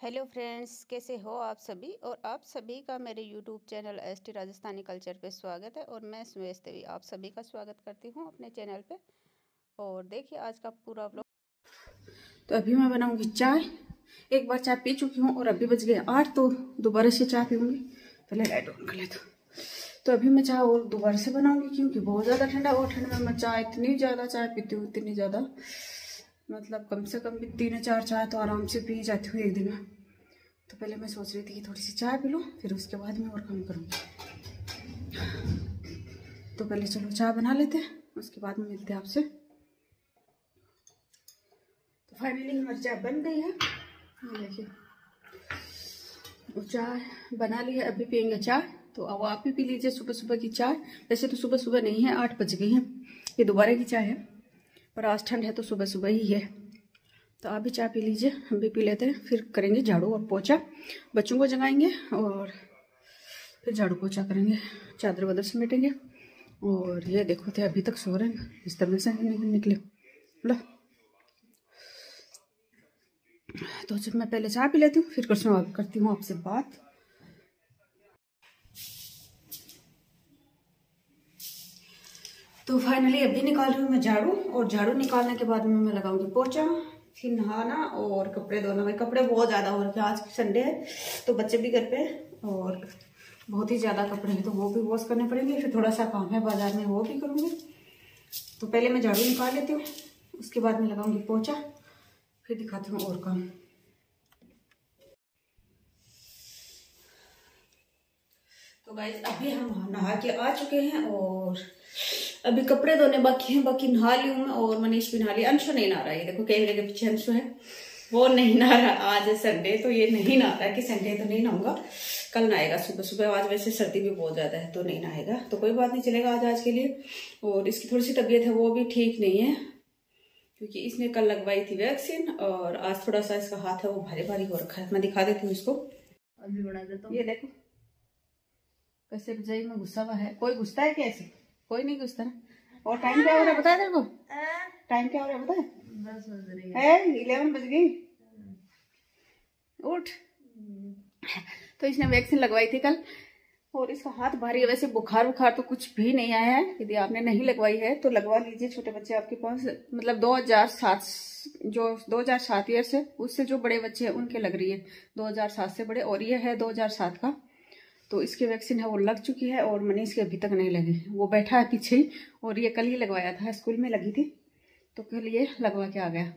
Hello friends, कैसे हो आप सभी। और आप सभी का मेरे YouTube channel ST Rajasthani culture पे स्वागत है। और मैं सुमेश देवी आप सभी का स्वागत करती हूँ अपने चैनल पे। और देखिए आज का पूरा व्लॉग। तो अभी मैं बनाऊंगी चाय। एक बार चाय पी चुकी हूँ और अभी बज गए 8, तो दोबारा से चाय पीऊँगी। पहले लाइट ऑन कर लेता हूँ। तो अभी मैं चाय और दोबारा से बनाऊँगी क्योंकि बहुत ज़्यादा ठंडा। और ठंड में मैं चाय इतनी ज़्यादा चाय पीती हूँ, इतनी ज़्यादा, मतलब कम से कम भी 3-4 चाय तो आराम से पी जाती हूँ एक दिन में। तो पहले मैं सोच रही थी कि थोड़ी सी चाय पी लूँ, फिर उसके बाद मैं और काम करूँगी। तो पहले चलो चाय बना लेते हैं, उसके बाद में मिलते हैं आपसे। तो फाइनली हमारी चाय बन गई है, देखिए। चाय बना ली है, अभी पियेंगे चाय। तो अब आप भी पी लीजिए सुबह सुबह की चाय। वैसे तो सुबह सुबह नहीं है, 8 बज गई हैं, ये दोबारा की चाय है, पर आज ठंड है तो सुबह सुबह ही है। तो आप भी चाय पी लीजिए, हम भी पी लेते हैं, फिर करेंगे झाड़ू और पोछा। बच्चों को जगाएंगे और फिर झाड़ू पोछा करेंगे, चादर वादर समेटेंगे। और ये देखो थे अभी तक सो रहे हैं, इस तरह से निकले लो। तो जब मैं पहले चाय पी लेती हूँ, फिर करती हूँ आपसे बात। तो फाइनली अभी निकाल रही हूँ मैं झाड़ू, और झाड़ू निकालने के बाद में मैं लगाऊंगी पोछा, फिर नहाना और कपड़े धोना। भाई कपड़े बहुत ज़्यादा हो रखे, आज संडे है तो बच्चे भी घर पे, और बहुत ही ज़्यादा कपड़े हैं तो वो भी वॉश करने पड़ेंगे। फिर थोड़ा सा काम है बाजार में, वो भी करूँगी। तो पहले मैं झाड़ू निकाल लेती हूँ, उसके बाद में लगाऊंगी पोछा, फिर दिखाती हूँ और काम। तो गाइस अभी हम नहा के आ चुके हैं और अभी कपड़े धोने बाकी हैं, बाकी नहा ली हूँ मैं और मनीष भी नहा लिया। अंशु नहीं नहा रहा है, ये देखो कैमरे के पीछे अंशु है, वो नहीं नहा रहा। आज है संडे तो ये नहीं नहा रहा है कि संडे तो नहीं नहाऊंगा, कल नहाएगा सुबह सुबह। आज वैसे सर्दी भी बहुत ज्यादा है तो नहीं नहाएगा, तो कोई बात नहीं, चलेगा आज के लिए। और इसकी थोड़ी सी तबीयत है वो भी ठीक नहीं है, क्योंकि इसने कल लगवाई थी वैक्सीन, और आज थोड़ा सा इसका हाथ है वो भारी भारी हो रखा है। मैं दिखा देती हूँ इसको, अभी बना देता हूँ। ये देखो कैसे रजाई में घुसा हुआ है। कोई घुसता है कैसे? कोई नहीं घुसता ना। और टाइम क्या हो रहा है बताया तेरे को? टाइम क्या हो रहा है बताया? 10 बज रही है। 11 बज गई। उठ। तो इसने वैक्सीन लगवाई थी कल, और इसका हाथ भारी है। वैसे बुखार तो कुछ भी नहीं आया है। यदि आपने नहीं लगवाई है तो लगवा लीजिए, छोटे बच्चे आपके पास, मतलब 2007 ईयर से, उससे जो बड़े बच्चे हैं उनके लग रही है, 2007 से बड़े, और ये है 2007 का। तो इसकी वैक्सीन है वो लग चुकी है, और मनीष की अभी तक नहीं लगी। वो बैठा है पीछे ही, और ये कल ही लगवाया था, स्कूल में लगी थी तो कल ये लगवा के आ गया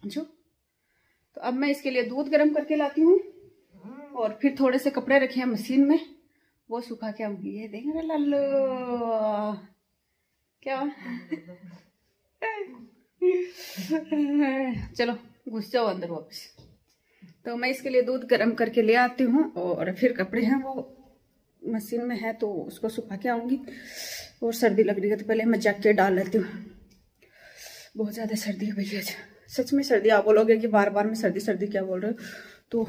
जो। तो अब मैं इसके लिए दूध गर्म करके लाती हूँ, और फिर थोड़े से कपड़े रखे हैं मशीन में, वो सुखा के आऊंगी। ये देखेंगे लल्लो क्या चलो घुस जाओ अंदर वापस। तो मैं इसके लिए दूध गर्म करके ले आती हूँ, और फिर कपड़े हैं वो मशीन में है तो उसको सुखा के आऊंगी। और सर्दी लग रही है तो पहले मैं जैकेट डाल लेती हूँ, बहुत ज़्यादा सर्दी है भैया। सच में सर्दी। आप बोलोगे कि बार बार मैं सर्दी सर्दी क्या बोल रहे हो, तो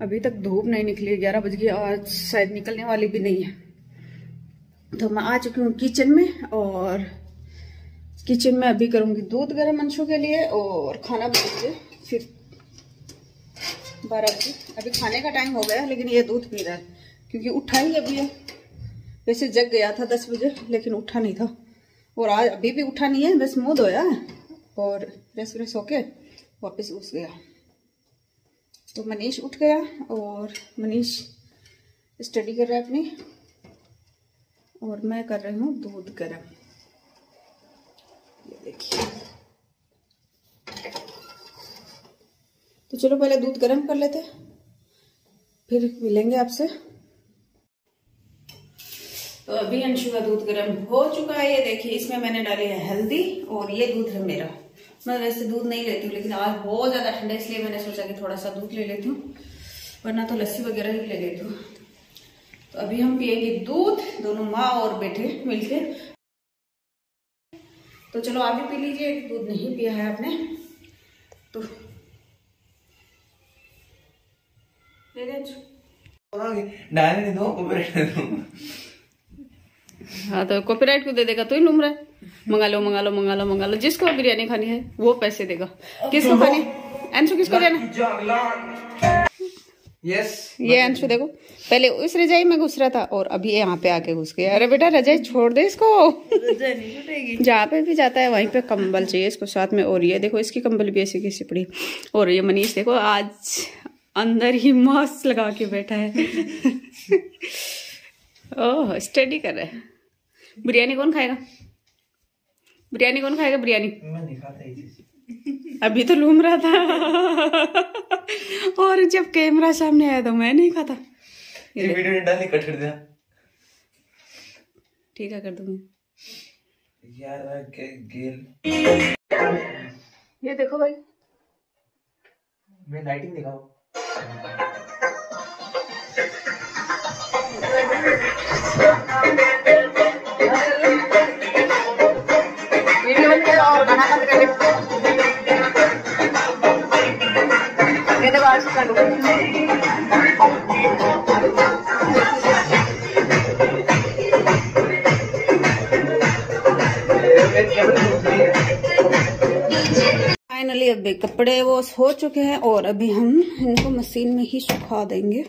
अभी तक धूप नहीं निकली, 11 बज गए, आज शायद निकलने वाली भी नहीं है। तो मैं आ चुकी हूँ किचन में, और किचन में अभी करूंगी दूध गर्म अंशों के लिए, और खाना बनाएंगे फिर 12 बजे। अभी खाने का टाइम हो गया, लेकिन ये दूध पी रहा है क्योंकि उठा ही अभी है। वैसे जग गया था 10 बजे, लेकिन उठा नहीं था, और आज अभी भी उठा नहीं है, बस मुंह धोया और फ्रेश व्रेश होके वापस उठ गया। तो मनीष उठ गया, और मनीष स्टडी कर रहा है अपनी, और मैं कर रही हूँ दूध गर्म। ये देखिए। तो चलो पहले दूध गर्म कर लेते, फिर मिलेंगे आपसे। तो अभी अंशु का दूध गर्म हो चुका है, ये देखिए। इसमें मैंने डाली है हल्दी, और ये दूध है मेरा। मैं वैसे दूध नहीं लेती हूँ, लेकिन आज बहुत ज्यादा ठंडा है इसलिए मैंने सोचा कि थोड़ा सा दूध ले लेती हूँ, वरना तो लस्सी वगैरह ही ले लेती हूँ। तो अभी हम पियेंगे दूध, दोनों माँ और बेटे मिलके। तो चलो आप भी पी लीजिए, दूध नहीं पिया है आपने तो ले ले। डालने दो, हाँ तो कॉपीराइट क्यों दे देगा? तू ही लूम रहा है। मंगा लो मंगा लो मंगा लो मंगा लो, जिसको बिरयानी खानी है वो पैसे देगा। किसको खानी है अंशु, किसको देना? यस ये अंशु देखो पहले उस रजाई में घुस रहा था और अभी यहाँ पे आके घुस गया। अरे बेटा रजाई छोड़ दे इसको, रजाई नहीं छूटेगी। जहाँ पे भी जाता है वहीं पे कंबल चाहिए इसको साथ में। और ये देखो इसकी कंबल भी ऐसी कैसी पड़ी। और ये मनीष देखो आज अंदर ही मास्क लगा के बैठा है। ओह स्टडी कर रहा है। बिरयानी कौन खाएगा? बिरयानी कौन खाएगा? बिरयानी मैं नहीं खाता ये चीज। अभी तो लूम रहा था और जब कैमरा सामने आया तो मैं नहीं खाता। ये वीडियो नहीं डाली, कट कर दिया। ठीक है कर दूंगी यार गेल। ये देखो भाई, मैं लाइटिंग दिखाओ। और बना कर फाइनली अभी कपड़े वॉश हो चुके हैं और अभी हम इनको मशीन में ही सुखा देंगे,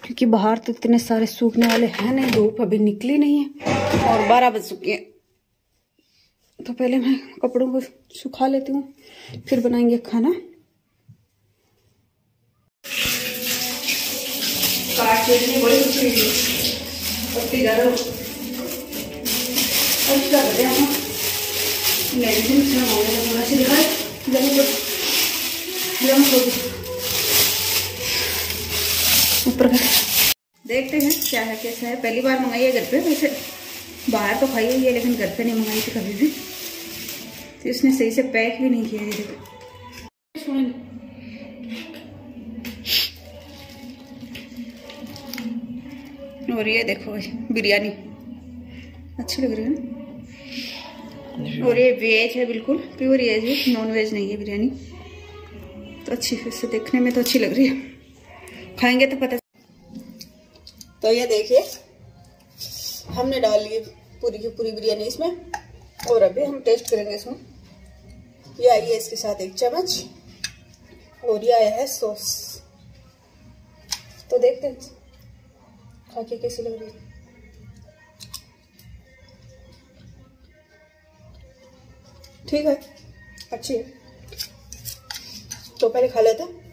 क्योंकि बाहर तो इतने सारे सूखने वाले हैं नहीं, धूप अभी निकली नहीं है और 12 बज चुके हैं। तो पहले मैं कपड़ों को सुखा लेती हूँ, फिर बनाएंगे खाना। ऊपर देखते हैं क्या है कैसा है। पहली बार मंगाई है घर पे, वैसे बाहर तो खाई हुई है लेकिन घर पे नहीं मंगाई थी कभी भी। तो इसने सही से पैक भी नहीं किया है। और ये देखो बिरयानी अच्छी लग रही है ना। और ये वेज है, बिल्कुल प्योर वेज है, नॉन वेज नहीं है बिरयानी। तो अच्छी से देखने में तो अच्छी लग रही है, खाएंगे तो पता। तो ये देखिए हमने डाल ली पूरी की पूरी बिरयानी इसमें और अभी हम टेस्ट करेंगे इसमें। ये आई है इसके साथ 1 चम्मच और ये आया है सॉस। तो देखते हैं खा के कैसी लग रही है। ठीक है अच्छी है, तो पहले खा लेते हैं।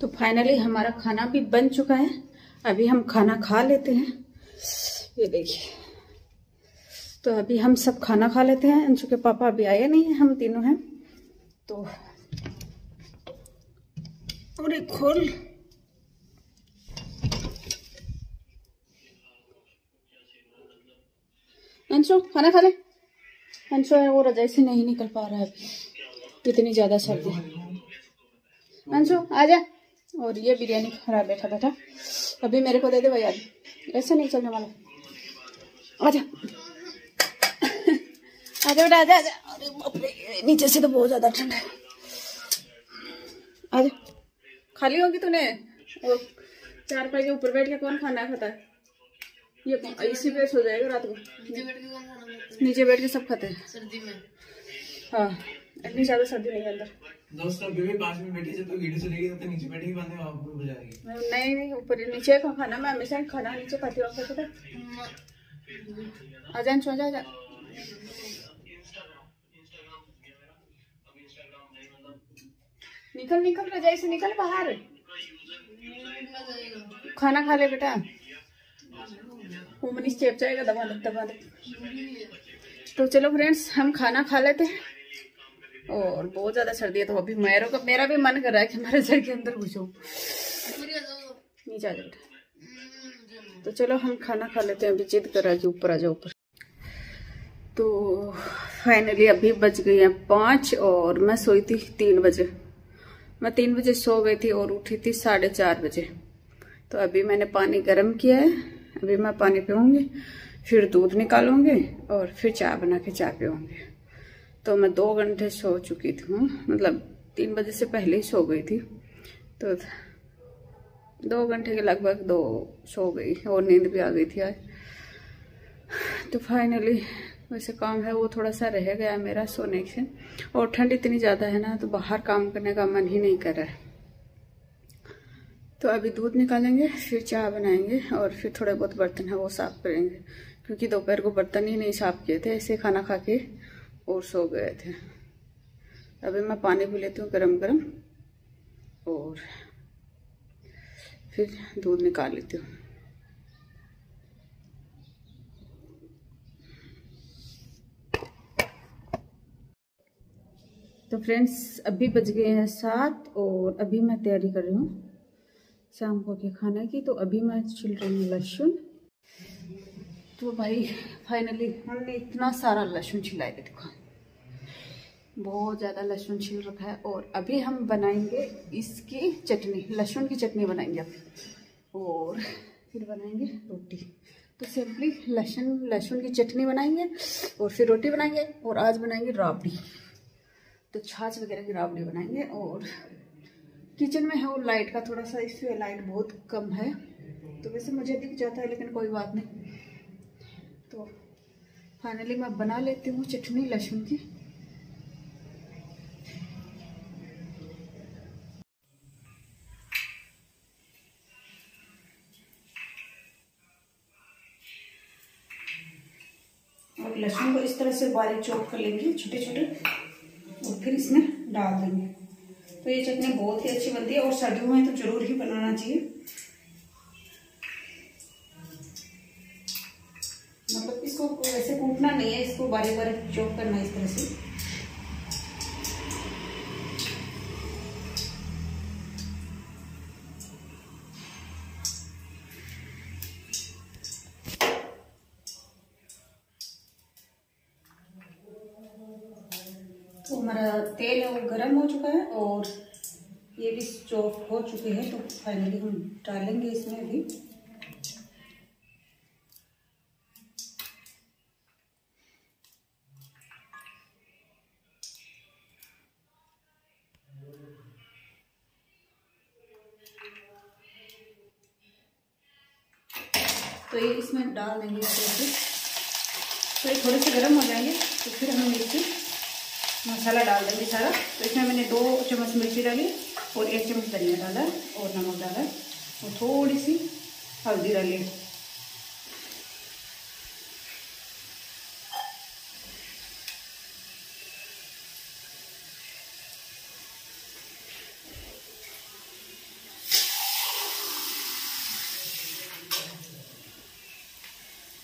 तो फाइनली हमारा खाना भी बन चुका है, अभी हम खाना खा लेते हैं। ये देखिए, तो अभी हम सब खाना खा लेते हैं। अंशु के पापा अभी आए नहीं है, हम तीनों हैं। तो और एक खोल, अंशु खाना खा ले। अंशु है वो रजाई से नहीं निकल पा रहा है अभी, इतनी ज्यादा सर्दी। अंशु आजा। और ये बिरयानी खा रहा बैठा बैठा। अभी मेरे को दे दे भैया, ऐसे नहीं चलने वाला। आजा आजा बेटा आजा आजा। अरे बाप रे, नीचे से तो बहुत ज्यादा ठंड है। आजा, खाली होगी तूने। और 4 पाई के ऊपर बैठ के कौन खाना खाता है? ये इसी पे सो जाएगा रात को। नीचे बैठ के सब खाते हैं सर्दी में। हाँ इतनी ज्यादा सर्दी नहीं है अंदर। दोस्तों अभी भी 5 मिनट बैठी, जब तक वीडियो चलेगी तब तक नीचे बैठेगी, बाद में आपको बुझाएगी। नहीं नहीं ऊपर नीचे का खाना, मैं हमेशा खाना नीचे खाती हूँ। पता है आजा सो जा। निकल निकल रजाई से निकल बाहर, खाना खा ले बेटा। वो मनीष चेप जाएगा, दबा दबा दे। तो चलो फ्रेंड्स हम खाना खा लेते हैं। और बहुत ज्यादा सर्दी है, तो अभी मेरा भी मन कर रहा है कि मैं रजाई के अंदर घुसूं। नीचे आ जाओ। तो चलो हम खाना खा लेते हैं, अभी जिद कर रहा है कि ऊपर आ जाओ ऊपर। तो फाइनली अभी बज गई है 5 और मैं सोई थी 3 बजे। मैं 3 बजे सो गई थी और उठी थी 4:30 बजे। तो अभी मैंने पानी गर्म किया है, अभी मैं पानी पीऊँगी, फिर दूध निकालूंगी और फिर चाय बना के चाय पीऊँगी। तो मैं 2 घंटे सो चुकी थी, मतलब 3 बजे से पहले ही सो गई थी। तो 2 घंटे के लगभग 2 सो गई और नींद भी आ गई थी आज। तो फाइनली वैसे काम है वो थोड़ा सा रह गया है मेरा सोने से, और ठंड इतनी ज़्यादा है ना तो बाहर काम करने का मन ही नहीं कर रहा है। तो अभी दूध निकालेंगे, फिर चाय बनाएंगे और फिर थोड़े बहुत बर्तन है वो साफ़ करेंगे, क्योंकि दोपहर को बर्तन ही नहीं साफ़ किए थे, ऐसे खाना खा के और सो गए थे। अभी मैं पानी भी लेती हूँ गरम गरम और फिर दूध निकाल लेती हूँ। तो फ्रेंड्स अभी बज गए हैं 7 और अभी मैं तैयारी कर रही हूँ शाम को के खाने की। तो अभी मैं छिल रही हूँ लहसुन। तो भाई फाइनली हमने इतना सारा लहसुन छिलाया, देखो बहुत ज़्यादा लहसुन छिल रखा है। और अभी हम बनाएंगे इसकी चटनी, लहसुन की चटनी बनाएंगे अभी, और फिर बनाएंगे रोटी। तो सिंपली लहसुन की चटनी बनाएंगे और फिर रोटी बनाएंगे, और आज बनाएंगे राबड़ी, तो छाछ वगैरह की राबड़ी बनाएंगे। और किचन में है वो लाइट का थोड़ा सा इश्यू है, लाइट बहुत कम है, तो वैसे मुझे दिख जाता है लेकिन कोई बात नहीं। तो फाइनली मैं बना लेती हूँ चटनी लहसुन की। और लहसुन को इस तरह से बारीक चॉप कर लेंगे छोटे छोटे, और फिर इसमें डाल देंगे। तो ये चटनी बहुत ही अच्छी बनती है और सर्दियों में तो जरूर ही बनाना चाहिए। मतलब इसको वैसे कूटना नहीं है, इसको बारीक बारीक चॉप करना है इस तरह से। तो हमारा तेल है वो गर्म हो चुका है और ये भी चॉप हो चुके हैं। तो फाइनली हम डालेंगे इसमें भी तो ये इसमें डाल देंगे इस तरह से। तो ये थोड़े से गर्म हो जाएंगे तो फिर हम मिर्ची मसाला डाल देंगे सारा। तो इसमें मैंने 2 चम्मच मिर्ची डाली और 1 चम्मच धनिया डाला और नमक डाला और थोड़ी सी हल्दी डाली।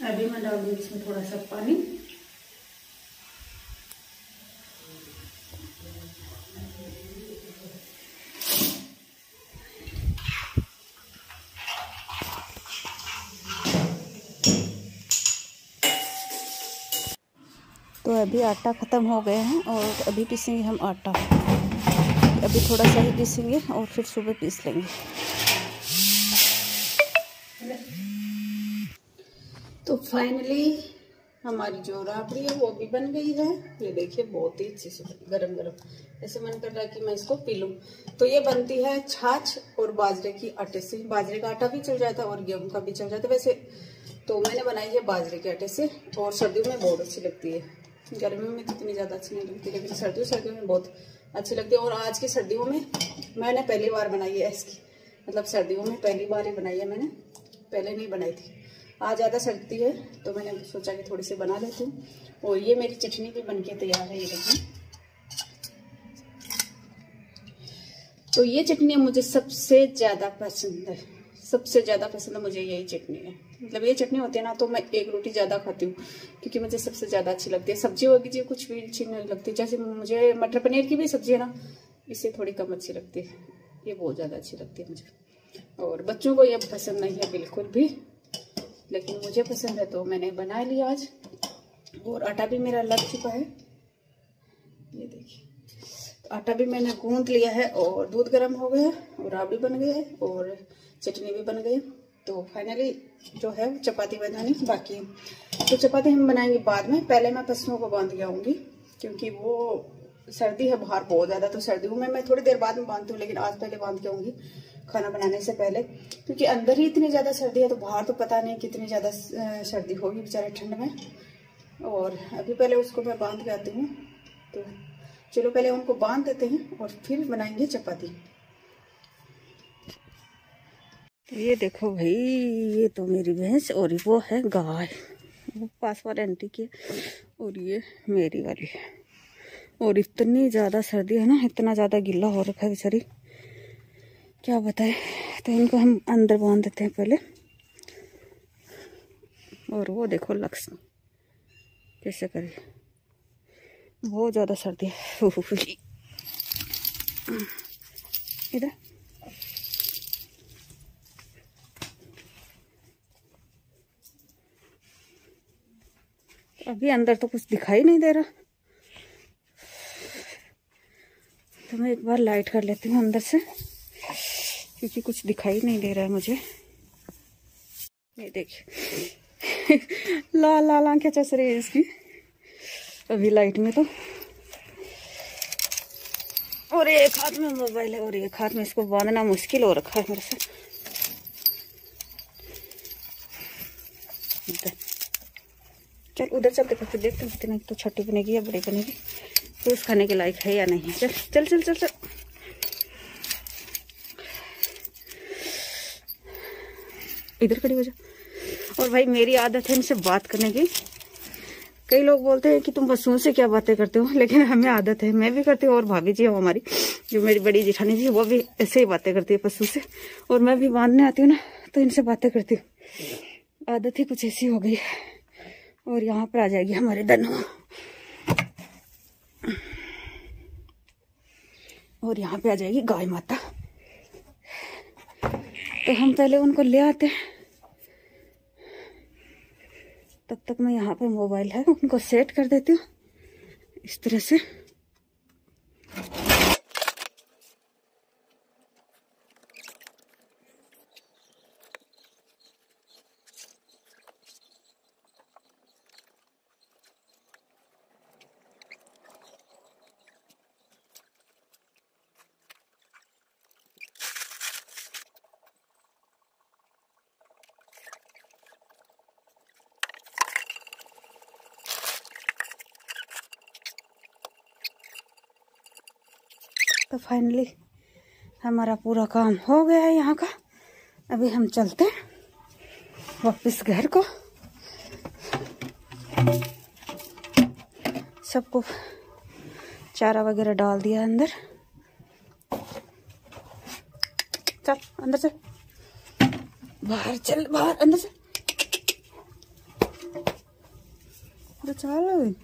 अभी मैं डाल दूँगी इसमें थोड़ा सा पानी। तो अभी आटा ख़त्म हो गया है और अभी पीसेंगे हम आटा। अभी थोड़ा सा ही पीसेंगे और फिर सुबह पीस लेंगे। तो फाइनली हमारी जो राबड़ी है वो भी बन गई है। ये देखिए बहुत ही अच्छी से गरम गरम, ऐसे मन कर रहा है कि मैं इसको पी लूँ। तो ये बनती है छाछ और बाजरे की आटे से। बाजरे का आटा भी चल जाता है और गेहूं का भी चल जाता है वैसे, तो मैंने बनाई है बाजरे के आटे से। और सर्दियों में बहुत अच्छी लगती है, गर्मियों में तो इतनी ज़्यादा अच्छी नहीं लगती, लेकिन सर्दियों में बहुत अच्छी लगती है। और आज की सर्दियों में मैंने पहली बार बनाई है इसकी, मतलब सर्दियों में पहली बार ही बनाई है मैंने, पहले नहीं बनाई थी। आज ज़्यादा सर्दी है तो मैंने सोचा कि थोड़ी सी बना लेती हूँ। और ये मेरी चटनी भी बनके तैयार है, ये देखिए। तो ये चटनी मुझे सबसे ज़्यादा पसंद है, सबसे ज़्यादा पसंद है मुझे यही चटनी है। मतलब ये चटनी होती है ना तो मैं 1 रोटी ज़्यादा खाती हूँ, क्योंकि मुझे सबसे ज़्यादा अच्छी लगती है। सब्जी होगी जी कुछ भी अच्छी नहीं लगती, जैसे मुझे मटर पनीर की भी सब्जी है ना, इससे थोड़ी कम अच्छी लगती है, ये बहुत ज़्यादा अच्छी लगती है मुझे। और बच्चों को ये पसंद नहीं है बिल्कुल भी, लेकिन मुझे पसंद है तो मैंने बना लिया आज। और आटा भी मेरा लग चुका है, ये देखिए। तो आटा भी मैंने गूंद लिया है और दूध गर्म हो गया और राबड़ी बन गई है और चटनी भी बन गई। तो फाइनली जो है चपाती बनानी बाकी है। तो चपाती हम बनाएंगे बाद में, पहले मैं पशुओं को बांध के आऊँगी, क्योंकि वो सर्दी है बाहर बहुत ज़्यादा, तो सर्दियों में मैं थोड़ी देर बाद में बांधती हूँ, लेकिन आज पहले बांध के आऊँगी खाना बनाने से पहले, क्योंकि अंदर ही इतनी ज़्यादा सर्दी है, तो बाहर तो पता नहीं कितनी ज़्यादा सर्दी होगी बेचारे ठंड में। और अभी पहले उसको मैं बांध के आती हूँ, तो चलो पहले उनको बांध देते हैं और फिर बनाएंगे चपाती। ये देखो भाई, ये तो मेरी भैंस और वो है गाय, वो पास वाले आंटी की, और ये मेरी वाली है। और इतनी ज़्यादा सर्दी है ना, इतना ज़्यादा गिल्ला हो रखा है बेचारी, क्या बताए। तो इनको हम अंदर बांध देते हैं पहले। और वो देखो लक्ष्मी कैसे करी, बहुत ज़्यादा सर्दी है। इधर अभी अंदर तो कुछ दिखाई नहीं दे रहा, तो मैं एक बार लाइट कर लेती हूँ अंदर से, क्योंकि कुछ दिखाई नहीं दे रहा है मुझे। ये देखिए लाल लाल आंखें चस रही है इसकी अभी लाइट में तो। और एक हाथ में मोबाइल है और एक हाथ में, इसको बांधना मुश्किल हो रखा है मेरे से। चल उधर चलते फिर देखते हैं कितनी तो छोटी बनेगी या बड़ी बनेगी, तो उस खाने के लायक है या नहीं। चल चल चल चल चल। इधर खड़ी हो जा। और भाई मेरी आदत है इनसे बात करने की। कई लोग बोलते हैं कि तुम पशुओं से क्या बातें करते हो, लेकिन हमें आदत है, मैं भी करती हूँ और भाभी जी हो हमारी, जो मेरी बड़ी जेठानी जी, वो भी ऐसे ही बातें करती है पशु से। और मैं भी बांधने आती हूँ ना, तो इनसे बातें करती हूँ। आदत ही कुछ ऐसी हो गई है। और यहाँ पर आ जाएगी हमारे धनु, और यहाँ पे आ जाएगी गाय माता। तो हम पहले उनको ले आते हैं, तब तक मैं यहाँ पे मोबाइल है उनको सेट कर देती हूँ इस तरह से। तो फाइनली हमारा पूरा काम हो गया है यहाँ का। अभी हम चलते हैं वापस घर को। सबको चारा वगैरह डाल दिया अंदर। चल अंदर से बाहर, चल बाहर, अंदर से तो चल।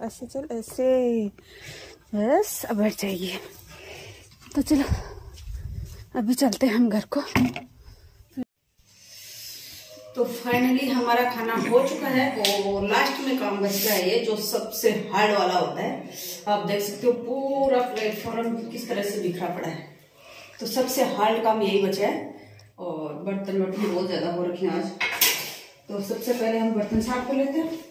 ऐसे चल, ऐसे बस अब बैठ जाइए। तो चलो अभी चलते हैं हम घर को। तो फाइनली हमारा खाना हो चुका है और लास्ट में काम बच गया है, ये जो सबसे हार्ड वाला होता है। आप देख सकते हो पूरा प्लेटफॉर्म किस तरह से बिखरा पड़ा है। तो सबसे हार्ड काम यही बचा है। और बर्तन बहुत ज्यादा हो रखे हैं आज। तो सबसे पहले हम बर्तन साफ कर लेते हैं।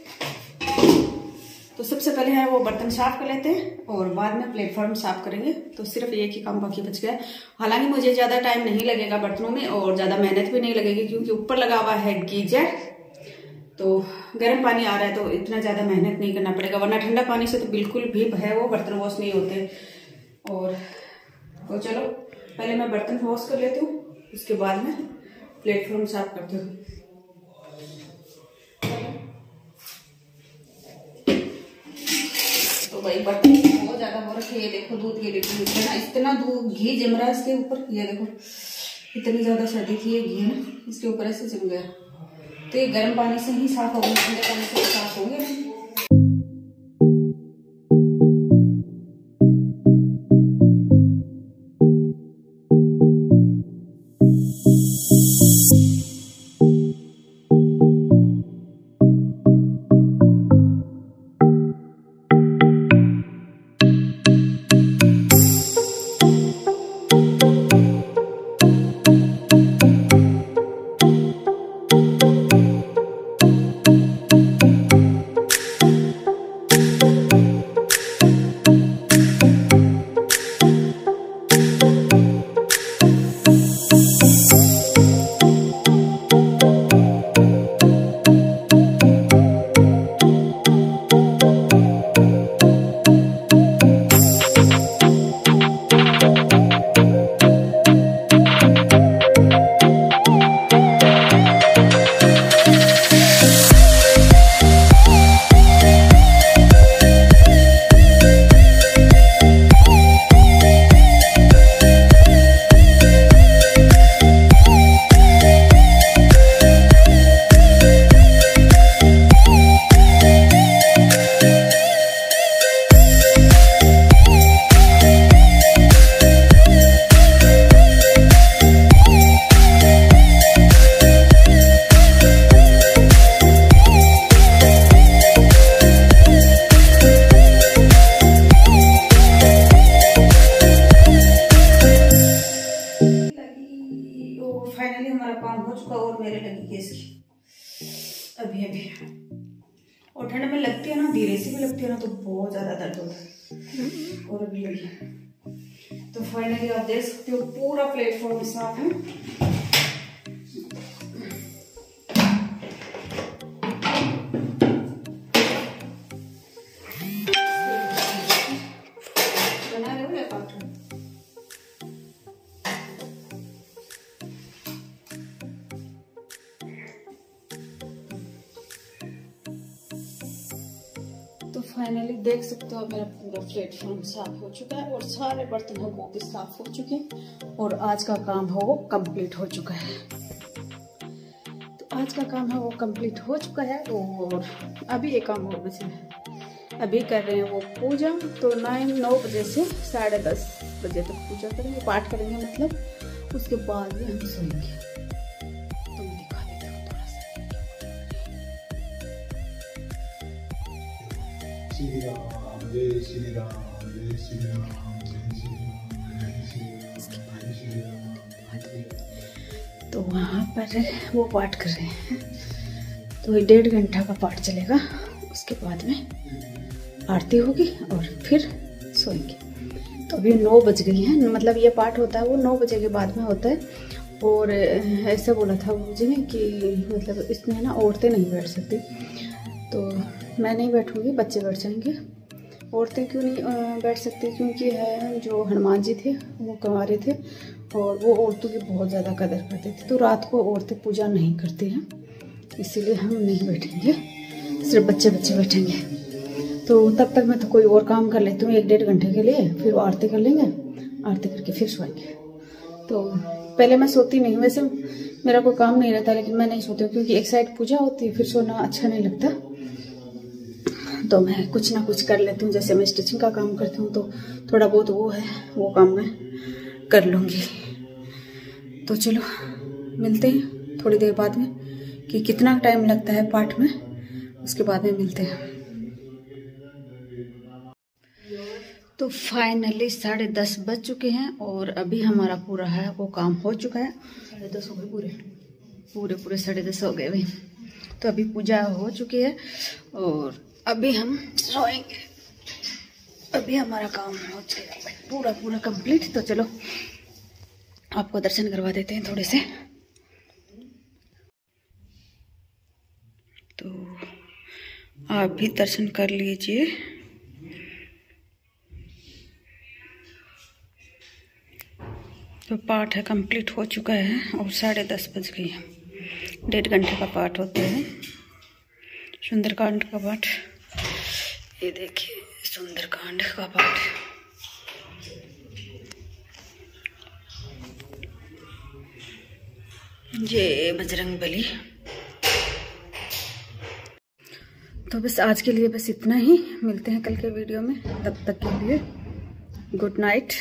तो सबसे पहले है वो बर्तन साफ कर लेते हैं और बाद में प्लेटफॉर्म साफ करेंगे। तो सिर्फ एक ही काम बाकी बच गया है। हालांकि मुझे ज्यादा टाइम नहीं लगेगा बर्तनों में और ज्यादा मेहनत भी नहीं लगेगी, क्योंकि ऊपर लगा हुआ है गीजर, तो गर्म पानी आ रहा है, तो इतना ज्यादा मेहनत नहीं करना पड़ेगा। वरना ठंडा पानी से तो बिल्कुल भी है वो बर्तन वॉश नहीं होते। और तो चलो पहले मैं बर्तन वॉश कर लेती हूँ, उसके बाद में प्लेटफॉर्म साफ करती हूँ। तो भाई बर्तन बहुत ज्यादा हो रखे। ये देखो दूध के लीटर ना, इतना दूध घी जम रहा है इसके ऊपर। ये देखो इतनी ज्यादा सर्दी थी, ये घी है ना इसके ऊपर ऐसे जम गया। तो ये गर्म पानी से ही साफ होगा, ठंडे पानी से साफ होंगे नहीं। मेरे लगेगी इसकी अभी अभी। और ठंड में लगती है ना, धीरे से भी लगती है ना, तो बहुत ज्यादा दर्द होता है। और अभी लगी तो फाइनली आप देख सकते हो पूरा प्लेटफॉर्म साफ है। बना रहे हो या काट रहे हो? तो फाइनली देख सकते हो मेरा पूरा प्लेटफॉर्म साफ हो चुका है और सारे बर्तन है वो भी साफ हो चुके हैं और आज का काम है वो कंप्लीट हो चुका है। तो आज का काम है वो कंप्लीट हो चुका है और अभी एक काम और बचा है। अभी कर रहे हैं वो पूजा। तो 9 बजे से 10:30 बजे तक पूजा करेंगे, पाठ करेंगे मतलब। उसके बाद ही हम सोएंगे। तो मैं दिखा देती हूँ थोड़ा सा। श्री राम जय श्री राम जय श्री राम जय श्री राम जय श्री राम जय श्री राम। तो वहाँ पर वो पाठ कर रहे हैं। तो 1.5 घंटा का पाठ चलेगा। उसके बाद में आरती होगी और फिर सोएंगे। तो अभी 9 बज गई हैं, मतलब ये पाठ होता है वो 9 बजे के बाद में होता है। और ऐसा बोला था मुझे कि मतलब इसमें ना औरतें नहीं बैठ सकती। तो मैं नहीं बैठूंगी, बच्चे बैठ जाएंगे। औरतें क्यों नहीं बैठ सकती? क्योंकि है जो हनुमान जी थे वो कुंवारे थे और वो औरतों की बहुत ज़्यादा कदर करते थे। तो रात को औरतें पूजा नहीं करती हैं, इसीलिए हम नहीं बैठेंगे, सिर्फ बच्चे बैठेंगे। तो तब तक मैं तो कोई और काम कर लेती हूँ 1-1.5 घंटे के लिए, फिर वो आरती कर लेंगे, आरती करके फिर सोएंगे। तो पहले मैं सोती नहीं, वैसे मेरा कोई काम नहीं रहता, लेकिन मैं नहीं सोती हूँ क्योंकि एक साइड पूजा होती है, फिर सोना अच्छा नहीं लगता। तो मैं कुछ ना कुछ कर लेती हूँ। जैसे मैं स्टिचिंग का काम करती हूँ तो थोड़ा बहुत वो है, वो काम मैं कर लूँगी। तो चलो मिलते हैं थोड़ी देर बाद में कि कितना टाइम लगता है पाठ में, उसके बाद में मिलते हैं। तो फाइनली 10:30 बज चुके हैं और अभी हमारा पूरा है वो काम हो चुका है। 10:30 हो गए पूरे 10:30 हो गए भाई। तो अभी पूजा हो चुकी है और अभी हम सोएंगे। अभी हमारा काम हो चुका है पूरा कंप्लीट। तो चलो आपको दर्शन करवा देते हैं थोड़े से। तो आप भी दर्शन कर लीजिए। तो पाठ है कंप्लीट हो चुका है और 10:30 बज गई है। 1.5 घंटे का पाठ होता है, सुंदरकांड का पाठ। ये देखिए सुंदरकांड का पाठ। जय बजरंग बली। तो बस आज के लिए बस इतना ही। मिलते हैं कल के वीडियो में, तब तक के लिए गुड नाइट।